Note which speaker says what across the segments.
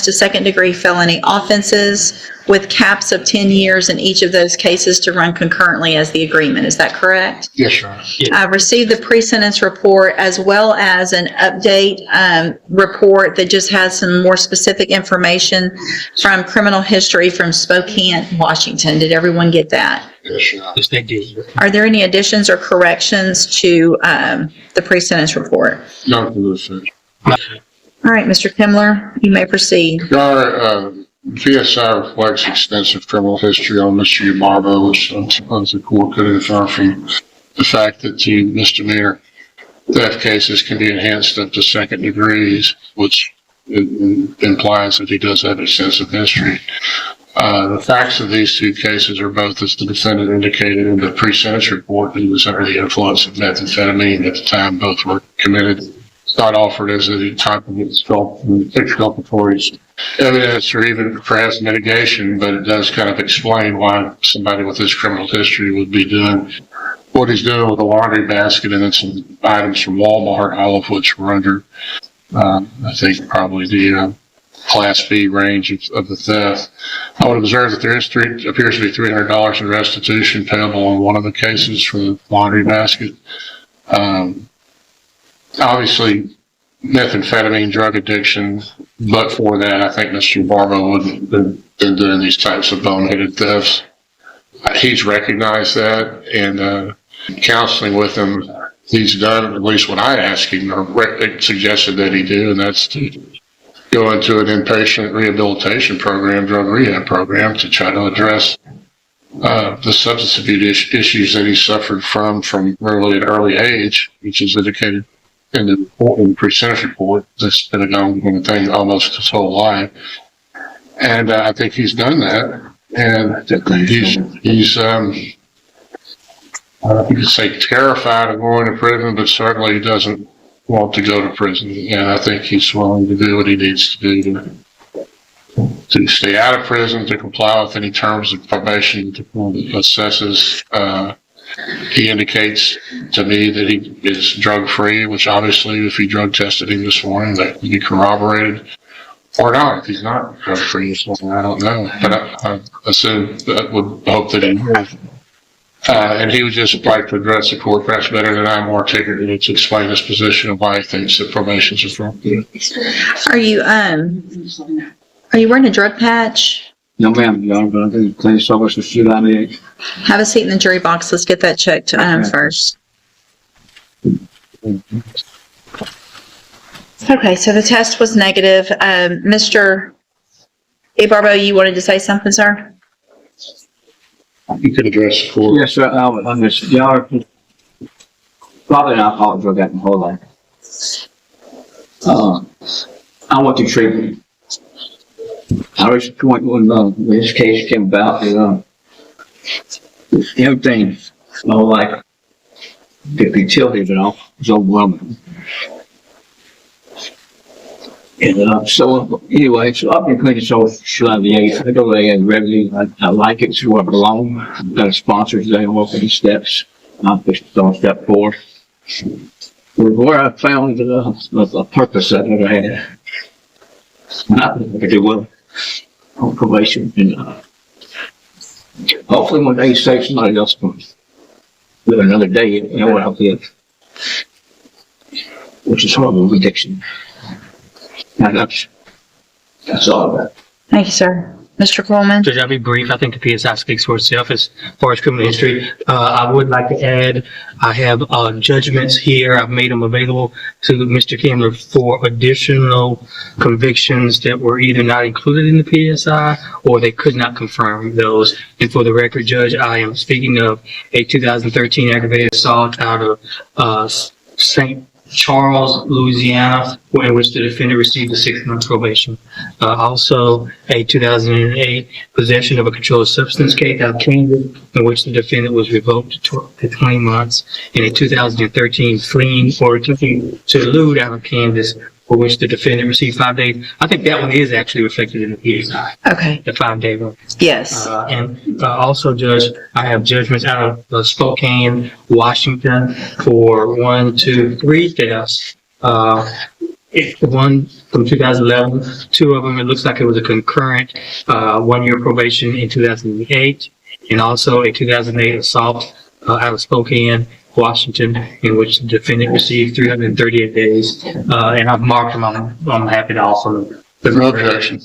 Speaker 1: to second-degree felony offenses with caps of 10 years in each of those cases to run concurrently as the agreement. Is that correct?
Speaker 2: Yes, Your Honor.
Speaker 1: I received the pre-sentence report as well as an update report that just has some more specific information from criminal history from Spokane, Washington. Did everyone get that?
Speaker 2: Yes, Your Honor.
Speaker 3: Yes, they did.
Speaker 1: Are there any additions or corrections to the pre-sentence report?
Speaker 2: None for this, Judge.
Speaker 1: All right, Mr. Kimler, you may proceed.
Speaker 2: Your Honor, PSI reflects extensive criminal history on Mr. Yabarbo, which I suppose the court could infer from the fact that two misdemeanor theft cases can be enhanced up to second degrees, which implies that he does have extensive history. The facts of these two cases are both, as the defendant indicated in the pre-sentence report, he was under the influence of methamphetamine at the time both were committed. It's not offered as a type of exculpatory evidence or even perhaps mitigation, but it does kind of explain why somebody with this criminal history would be doing what he's doing with a laundry basket and then some items from Walmart, all of which were under, I think, probably the Class B range of the theft. I would observe that there appears to be $300 in restitution payable on one of the cases for the laundry basket. Obviously, methamphetamine, drug addiction, but for that, I think Mr. Barbo wouldn't have been doing these types of boneheaded thefts. He's recognized that, and counseling with him, he's done at least what I asked him or suggested that he do, and that's to go into an inpatient rehabilitation program, drug rehab program, to try to address the substance abuse issues that he suffered from really an early age, which is indicated in the pre-sentence report. That's been an ongoing thing almost his whole life. And I think he's done that. And he's you could say terrified of going to prison, but certainly he doesn't want to go to prison. And I think he's willing to do what he needs to do to stay out of prison, to comply with any terms of probation that the court assesses. He indicates to me that he is drug-free, which obviously if he drug tested him this morning, that can be corroborated. Or not, if he's not drug-free this morning, I don't know. But I assume, I would hope that he is. And he would just like to address the court perhaps better than I'm more articulate to explain his position of why he thinks that probation is appropriate.
Speaker 1: Are you wearing a drug patch?
Speaker 4: No, ma'am. No, I'm going to do clean service with you on the
Speaker 1: Have a seat in the jury box. Let's get that checked first. Okay, so the test was negative. Mr. Barbo, you wanted to say something, sir?
Speaker 2: You could address the court.
Speaker 4: Yes, sir. I'm just, y'all probably an alcoholic drug addict my whole life. I went through treatment. I reached the point when this case came about, everything, my whole life, the utility of it all was overwhelming. And so anyway, so I've been cleaning service for the 8th. I go to AA regularly. I like it. It's where I belong. I've got a sponsor today. I'm walking these steps. I'm on step 4. Where I found a purpose I never had. I think I could do well on probation, and hopefully one day save somebody else from live another day, you know what I'll live, which is horrible addiction. And that's all of that.
Speaker 1: Thank you, sir. Mr. Coleman?
Speaker 3: Judge, I'll be brief. I think the PSI speaks for itself as far as criminal history. I would like to add, I have judgments here. I've made them available to Mr. Kimler for additional convictions that were either not included in the PSI or they could not confirm those. And for the record, Judge, I am speaking of a 2013 aggravated assault out of St. Charles, Louisiana, in which the defendant received a 6-month probation. Also, a 2008 possession of a controlled substance case out of Kansas, in which the defendant was revoked to 20 months, and a 2013 fleeing or attempting to elude out of Kansas, for which the defendant received 5 days. I think that one is actually reflected in the PSI.
Speaker 1: Okay.
Speaker 3: The 5-day one.
Speaker 1: Yes.
Speaker 3: And also, Judge, I have judgments out of Spokane, Washington for 1, 2, 3 thefts It's the one from 2011. Two of them, it looks like it was a concurrent 1-year probation in 2008, and also a 2008 assault out of Spokane, Washington, in which the defendant received 338 days. And I've marked them. I'm happy to offer them.
Speaker 2: No objection.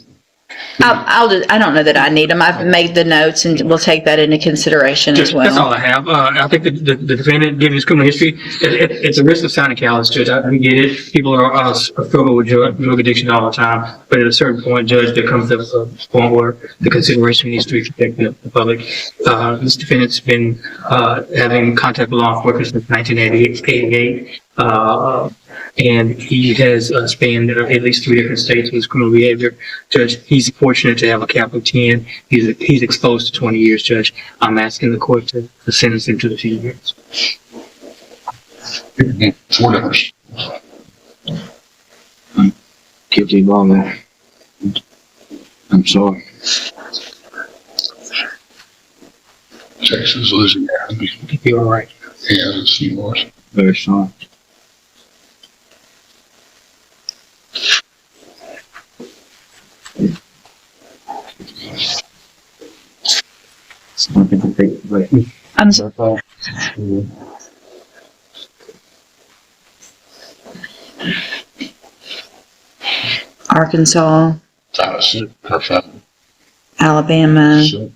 Speaker 1: I don't know that I need them. I've made the notes and we'll take that into consideration as
Speaker 3: That's all
Speaker 1: well.
Speaker 3: I have. I think the defendant, given his criminal history, it's a risk of sounding callous, Judge. I get it. People are struggle with drug addiction all the time. But at a certain point, Judge, there comes a point where the consideration needs to be protected the public. This defendant's been having contact with law enforcement since 1988. And he has spanned at least 3 different states with his criminal behavior. Judge, he's fortunate to have a cap of 10. He's exposed to 20 years, Judge. I'm asking the court to sentence him to the few years.
Speaker 2: $4.
Speaker 4: Guilty on that. I'm sorry.
Speaker 2: Texas is losing.
Speaker 3: You're all right.
Speaker 2: Yeah, it's yours.
Speaker 4: Very sorry. Something to take away.
Speaker 1: I'm so- Arkansas,
Speaker 2: Tennessee. Perfect.
Speaker 1: Alabama,
Speaker 2: So,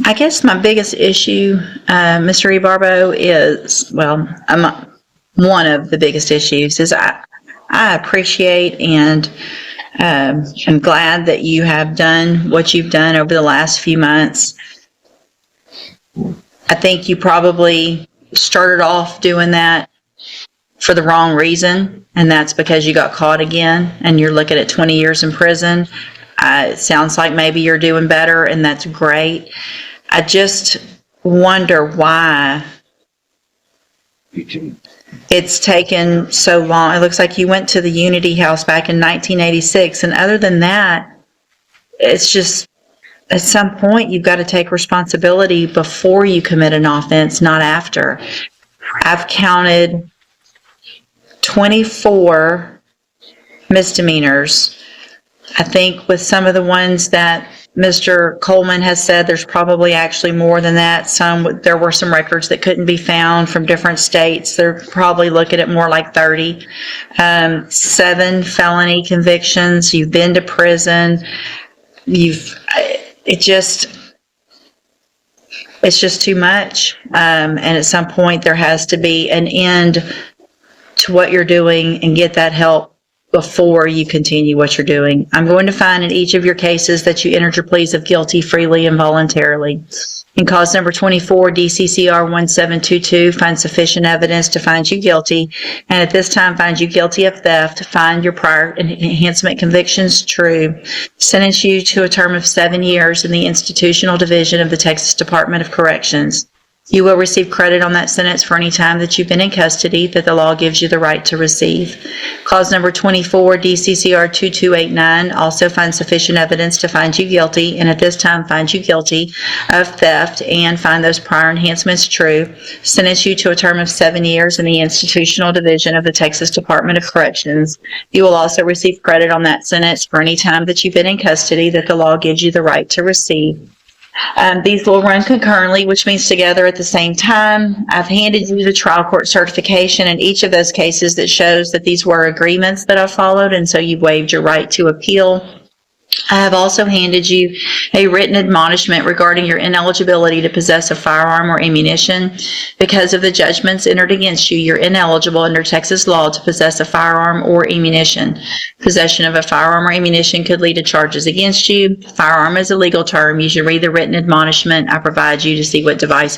Speaker 1: I guess my biggest issue, Mr. Ebarbo, is, well, one of the biggest issues is I appreciate and I'm glad that you have done what you've done over the last few months. I think you probably started off doing that for the wrong reason, and that's because you got caught again and you're looking at 20 years in prison. It sounds like maybe you're doing better, and that's great. I just wonder why it's taken so long. It looks like you went to the Unity House back in 1986, and other than that, it's just at some point you've got to take responsibility before you commit an offense, not after. I've counted 24 misdemeanors. I think with some of the ones that Mr. Coleman has said, there's probably actually more than that. There were some records that couldn't be found from different states. They're probably looking at more like 30. 7 felony convictions. You've been to prison. It's just too much. And at some point there has to be an end to what you're doing and get that help before you continue what you're doing. I'm going to find in each of your cases that you entered your pleas of guilty freely and voluntarily. In cause number 24, DCCR 1722, find sufficient evidence to find you guilty, and at this time find you guilty of theft, find your prior enhancement convictions true, sentence you to a term of 7 years in the institutional division of the Texas Department of Corrections. You will receive credit on that sentence for any time that you've been in custody that the law gives you the right to receive. Clause number 24, DCCR 2289, also find sufficient evidence to find you guilty, and at this time find you guilty of theft and find those prior enhancements true. Sentence you to a term of 7 years in the institutional division of the Texas Department of Corrections. You will also receive credit on that sentence for any time that you've been in custody that the law gives you the right to receive. These will run concurrently, which means together at the same time. I've handed you the trial court certification in each of those cases that shows that these were agreements that I followed, and so you've waived your right to appeal. I have also handed you a written admonishment regarding your ineligibility to possess a firearm or ammunition. Because of the judgments entered against you, you're ineligible under Texas law to possess a firearm or ammunition. Possession of a firearm or ammunition could lead to charges against you. Firearm is a legal term. You should read the written admonishment I provide you to see what devices